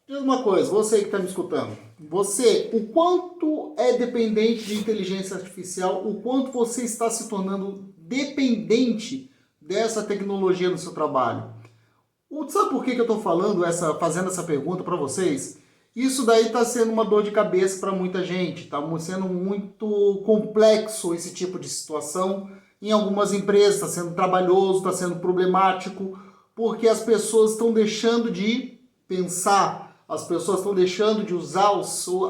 Diz uma coisa, você que está me escutando, você, o quanto é dependente de inteligência artificial, o quanto você está se tornando dependente dessa tecnologia no seu trabalho? Sabe por que eu estou fazendo essa pergunta para vocês? Isso daí está sendo uma dor de cabeça para muita gente, está sendo muito complexo esse tipo de situação. Em algumas empresas está sendo trabalhoso, está sendo problemático, porque as pessoas estão deixando de pensar, as pessoas estão deixando de usar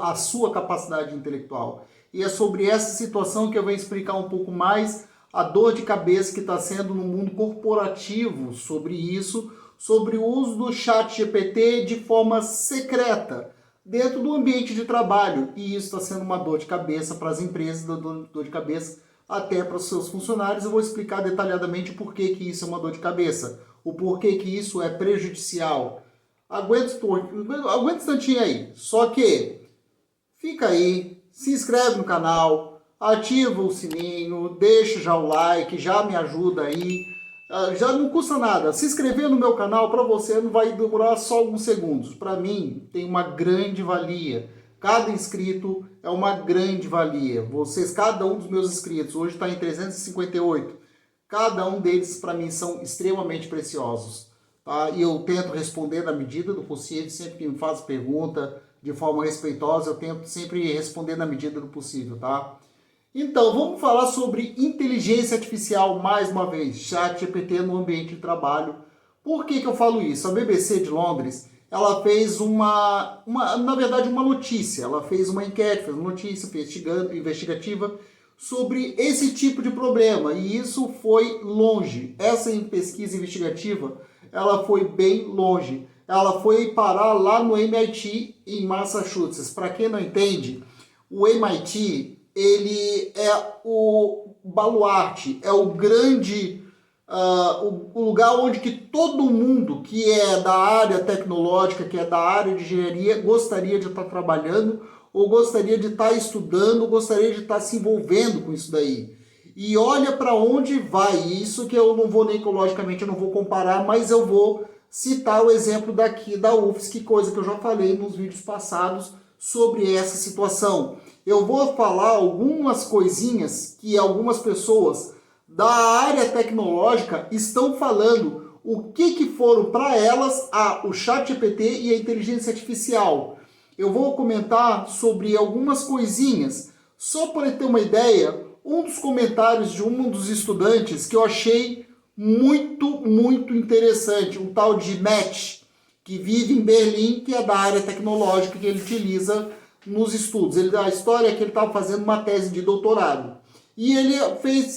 a sua capacidade intelectual. E é sobre essa situação que eu venho explicar um pouco mais a dor de cabeça que está sendo no mundo corporativo sobre isso, sobre o uso do ChatGPT de forma secreta dentro do ambiente de trabalho. E isso está sendo uma dor de cabeça para as empresas, dor de cabeça até para os seus funcionários. Eu vou explicar detalhadamente por que isso é uma dor de cabeça, o porquê que isso é prejudicial. Aguenta um instantinho aí. Só que fica aí, se inscreve no canal, ativa o sininho, deixa já o like, já me ajuda aí. Já não custa nada. Se inscrever no meu canal para você não vai demorar só alguns segundos. Para mim tem uma grande valia. Cada inscrito é uma grande valia. Vocês, cada um dos meus inscritos, hoje está em 358. Cada um deles para mim são extremamente preciosos. Tá? E eu tento responder na medida do possível. Sempre que me faz pergunta de forma respeitosa, eu tento sempre responder na medida do possível, tá? Então, vamos falar sobre inteligência artificial mais uma vez, ChatGPT no ambiente de trabalho. Por que eu falo isso? A BBC de Londres, ela fez na verdade, uma notícia. Ela fez uma enquete, fez uma notícia investigativa sobre esse tipo de problema. E isso foi longe. Essa pesquisa investigativa, ela foi bem longe. Ela foi parar lá no MIT, em Massachusetts. Para quem não entende, o MIT... ele é o baluarte, é o grande, o lugar onde que todo mundo que é da área tecnológica, que é da área de engenharia, gostaria de estar trabalhando, ou gostaria de estar estudando, ou gostaria de estar se envolvendo com isso daí. E olha para onde vai, isso que eu não vou nem, logicamente, eu não vou comparar, mas eu vou citar o exemplo daqui da UFSC, coisa que eu já falei nos vídeos passados sobre essa situação. Eu vou falar algumas coisinhas que algumas pessoas da área tecnológica estão falando, o que foram para elas o ChatGPT e a inteligência artificial. Eu vou comentar sobre algumas coisinhas, só para ter uma ideia, um dos comentários de um dos estudantes que eu achei muito interessante, um tal de Matt, que vive em Berlim, que é da área tecnológica que ele utiliza nos estudos. A história é que ele estava fazendo uma tese de doutorado. E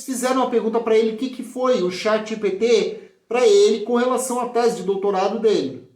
fizeram uma pergunta para ele o que foi o ChatGPT para ele com relação à tese de doutorado dele.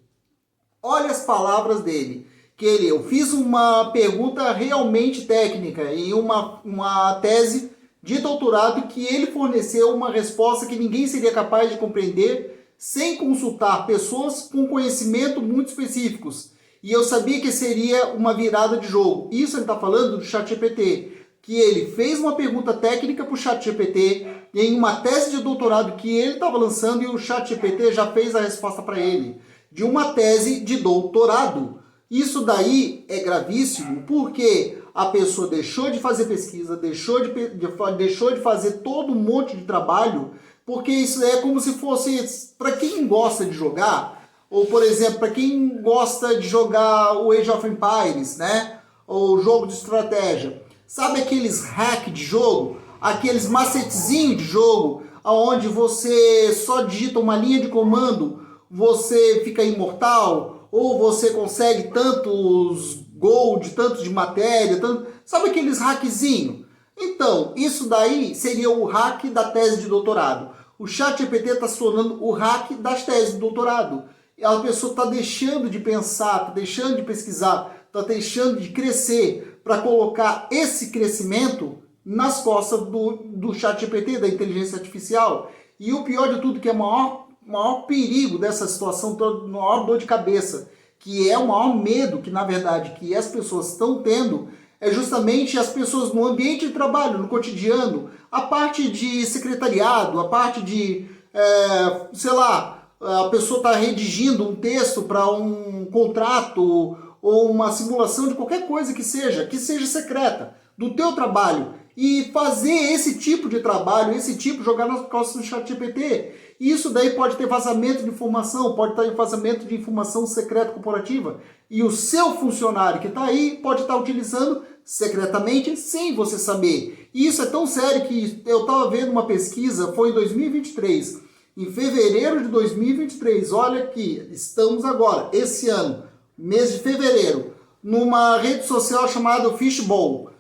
Olha as palavras dele. Eu fiz uma pergunta realmente técnica em uma tese de doutorado que ele forneceu uma resposta que ninguém seria capaz de compreender sem consultar pessoas com conhecimento muito específicos. E eu sabia que seria uma virada de jogo. Isso ele está falando do ChatGPT, que ele fez uma pergunta técnica para o ChatGPT em uma tese de doutorado que ele estava lançando e o ChatGPT já fez a resposta para ele, de uma tese de doutorado. Isso daí é gravíssimo porque a pessoa deixou de fazer pesquisa, deixou de fazer todo um monte de trabalho, porque isso é como se fosse, para quem gosta de jogar, ou, por exemplo, para quem gosta de jogar o Age of Empires, né? Ou jogo de estratégia. Sabe aqueles hack de jogo? Aqueles macetezinhos de jogo, onde você só digita uma linha de comando, você fica imortal, ou você consegue tantos gold, tantos de matéria, sabe aqueles hackzinhos? Então, isso daí seria o hack da tese de doutorado. O ChatGPT está se tornando o hack das teses de doutorado. A pessoa está deixando de pensar, está deixando de pesquisar, está deixando de crescer para colocar esse crescimento nas costas do ChatGPT, da inteligência artificial. E o pior de tudo, que é o maior perigo dessa situação, a maior dor de cabeça, que é o maior medo que, na verdade, que as pessoas estão tendo, é justamente as pessoas no ambiente de trabalho, no cotidiano, a parte de secretariado, a parte de, a pessoa está redigindo um texto para um contrato ou uma simulação de qualquer coisa que seja secreta do teu trabalho, e fazer esse tipo de trabalho, jogar nas costas do ChatGPT. Isso daí pode ter vazamento de informação, pode ter vazamento de informação secreta corporativa, e o seu funcionário que está aí pode estar utilizando secretamente sem você saber. E isso é tão sério que eu estava vendo uma pesquisa, foi em 2023, em fevereiro de 2023, olha aqui, estamos agora, esse ano, mês de fevereiro, numa rede social chamada Fishbowl.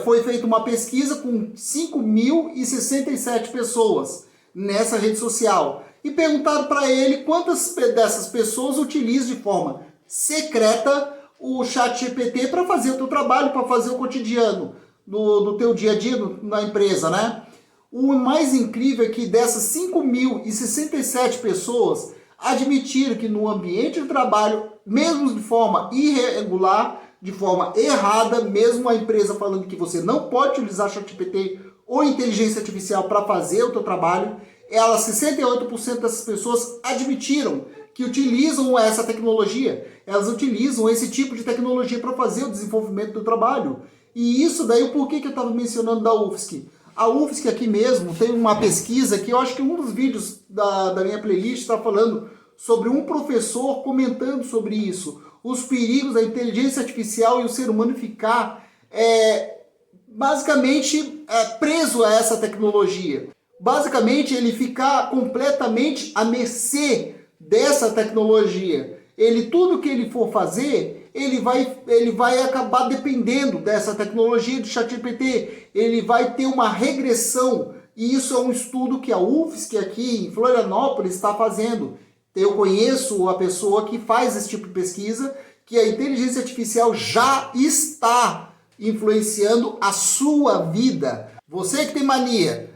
Foi feita uma pesquisa com 5.067 pessoas nessa rede social e perguntaram para ele quantas dessas pessoas utilizam de forma secreta o ChatGPT para fazer o teu trabalho, para fazer o cotidiano do teu dia a dia na empresa, né? O mais incrível é que dessas 5.067 pessoas admitiram que no ambiente de trabalho, mesmo de forma irregular, de forma errada, mesmo a empresa falando que você não pode utilizar ChatGPT ou inteligência artificial para fazer o teu trabalho, 68% dessas pessoas admitiram que utilizam essa tecnologia. Elas utilizam esse tipo de tecnologia para fazer o desenvolvimento do trabalho. E isso daí, por que eu estava mencionando da UFSC? A UFSC aqui mesmo tem uma pesquisa que eu acho que um dos vídeos da minha playlist está falando sobre um professor comentando sobre isso. Os perigos da inteligência artificial e o ser humano ficar basicamente preso a essa tecnologia. Basicamente ele ficar completamente à mercê dessa tecnologia. Tudo que ele for fazer, ele vai acabar dependendo dessa tecnologia do ChatGPT. Ele vai ter uma regressão. E isso é um estudo que a UFSC aqui em Florianópolis está fazendo. Eu conheço a pessoa que faz esse tipo de pesquisa, que a inteligência artificial já está influenciando a sua vida. Você que tem mania,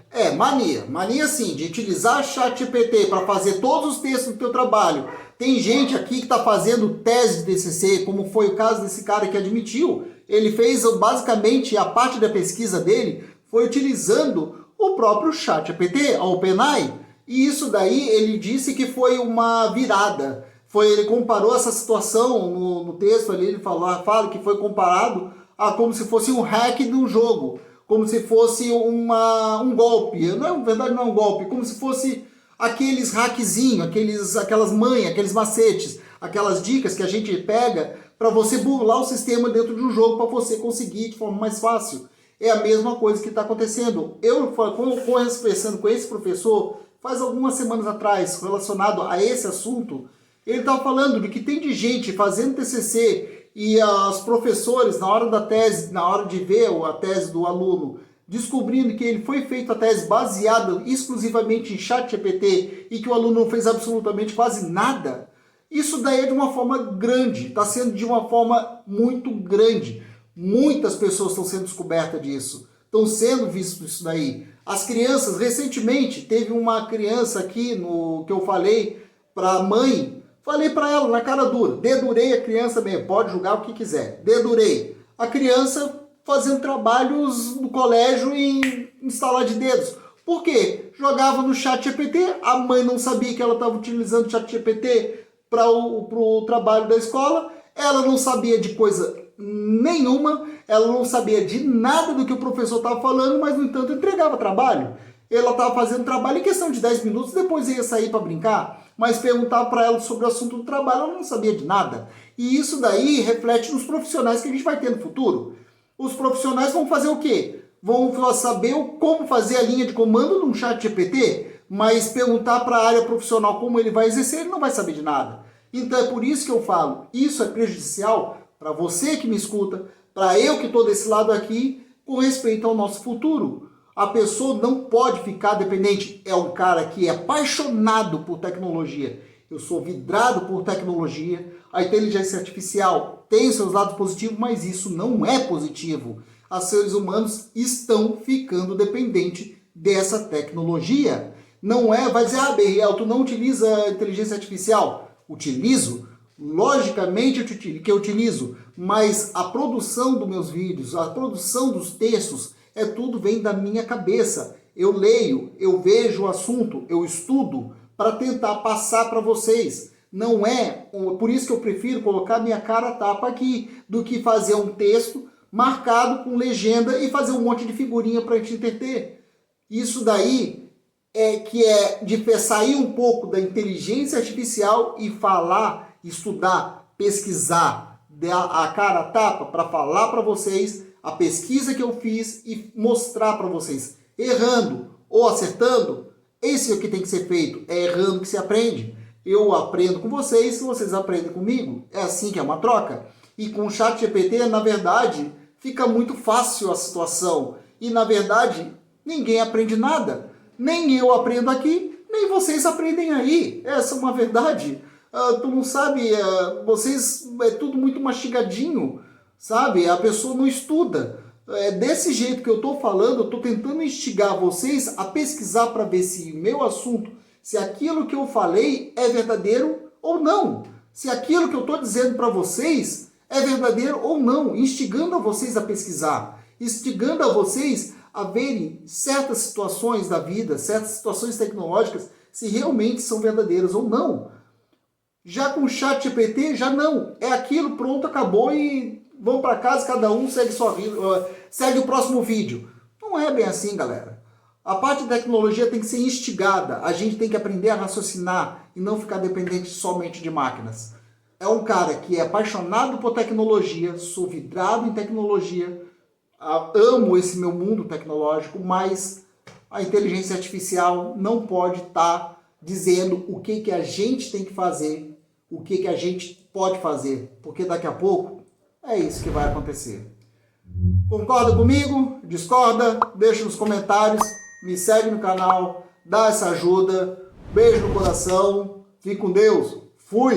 mania sim, de utilizar ChatGPT para fazer todos os textos do teu trabalho. Tem gente aqui que está fazendo tese de TCC, como foi o caso desse cara que admitiu. Ele fez basicamente a parte da pesquisa dele, foi utilizando o próprio ChatGPT, a OpenAI. E isso daí ele disse que foi uma virada. Ele comparou essa situação no texto ali, ele fala que foi comparado a como se fosse um hack de um jogo, como se fosse um golpe. Na verdade não é um golpe, como se fosse aqueles hackzinhos, aquelas manhas, aqueles macetes, aquelas dicas que a gente pega para você burlar o sistema dentro de um jogo para você conseguir de forma mais fácil. É a mesma coisa que está acontecendo. Eu conversando com esse professor faz algumas semanas atrás, relacionado a esse assunto, ele estava falando de que tem de gente fazendo TCC e os professores, na hora da tese, na hora de ver a tese do aluno, descobrindo que ele foi feito a tese baseada exclusivamente em ChatGPT e que o aluno não fez absolutamente quase nada. Isso daí é de uma forma grande, está sendo de uma forma muito grande. Muitas pessoas estão sendo descobertas disso, estão sendo vistos isso daí. As crianças, recentemente, teve uma criança aqui que eu falei para a mãe, falei para ela na cara dura, dedurei a criança mesmo, pode julgar o que quiser, dedurei. A criança fazendo trabalhos no colégio em instalar de dedos. Por quê? Jogava no ChatGPT, a mãe não sabia que ela estava utilizando o ChatGPT para o trabalho da escola, ela não sabia de coisa nenhuma, ela não sabia de nada do que o professor estava falando, mas no entanto entregava trabalho. Ela estava fazendo trabalho em questão de 10 minutos, depois ia sair para brincar, mas perguntava para ela sobre o assunto do trabalho, ela não sabia de nada. E isso daí reflete nos profissionais que a gente vai ter no futuro. Os profissionais vão fazer o quê? Vão saber como fazer a linha de comando num ChatGPT, mas perguntar para a área profissional como ele vai exercer, ele não vai saber de nada. Então é por isso que eu falo, isso é prejudicial para você que me escuta, para eu que estou desse lado aqui, com respeito ao nosso futuro. A pessoa não pode ficar dependente. É um cara que é apaixonado por tecnologia. Eu sou vidrado por tecnologia. A inteligência artificial tem seus lados positivos, mas isso não é positivo. Os seres humanos estão ficando dependentes dessa tecnologia. Não é, vai dizer, Beriel, tu não utiliza a inteligência artificial? Utilizo. Logicamente que eu utilizo, mas a produção dos meus vídeos, a produção dos textos, tudo vem da minha cabeça. Eu leio, eu vejo o assunto, eu estudo para tentar passar para vocês. Não é, por isso que eu prefiro colocar minha cara a tapa aqui, do que fazer um texto marcado com legenda e fazer um monte de figurinha para a gente entender. Isso daí é de sair um pouco da inteligência artificial e falar, estudar, pesquisar, dar a cara a tapa para falar para vocês a pesquisa que eu fiz e mostrar para vocês. Errando ou acertando, esse é o que tem que ser feito. É errando que se aprende. Eu aprendo com vocês, vocês aprendem comigo. É assim que é uma troca. E com o ChatGPT, na verdade, fica muito fácil a situação. E, na verdade, ninguém aprende nada. Nem eu aprendo aqui, nem vocês aprendem aí. Essa é uma verdade. Tu não sabe, vocês, é tudo muito mastigadinho, sabe? A pessoa não estuda. Desse jeito que eu estou falando, eu estou tentando instigar vocês a pesquisar para ver se meu assunto, se aquilo que eu falei é verdadeiro ou não. Se aquilo que eu estou dizendo para vocês é verdadeiro ou não. Instigando a vocês a pesquisar. Instigando a vocês a verem certas situações da vida, certas situações tecnológicas, se realmente são verdadeiras ou não. Já com o ChatGPT, já não. É aquilo, pronto, acabou e vão para casa, cada um segue sua vida, segue o próximo vídeo. Não é bem assim, galera. A parte da tecnologia tem que ser instigada. A gente tem que aprender a raciocinar e não ficar dependente somente de máquinas. É um cara que é apaixonado por tecnologia, sou vidrado em tecnologia, amo esse meu mundo tecnológico, mas a inteligência artificial não pode estar dizendo o que a gente tem que fazer, o que a gente pode fazer, porque daqui a pouco é isso que vai acontecer. Concorda comigo? Discorda? Deixa nos comentários, me segue no canal, dá essa ajuda, beijo no coração, fique com Deus, fui!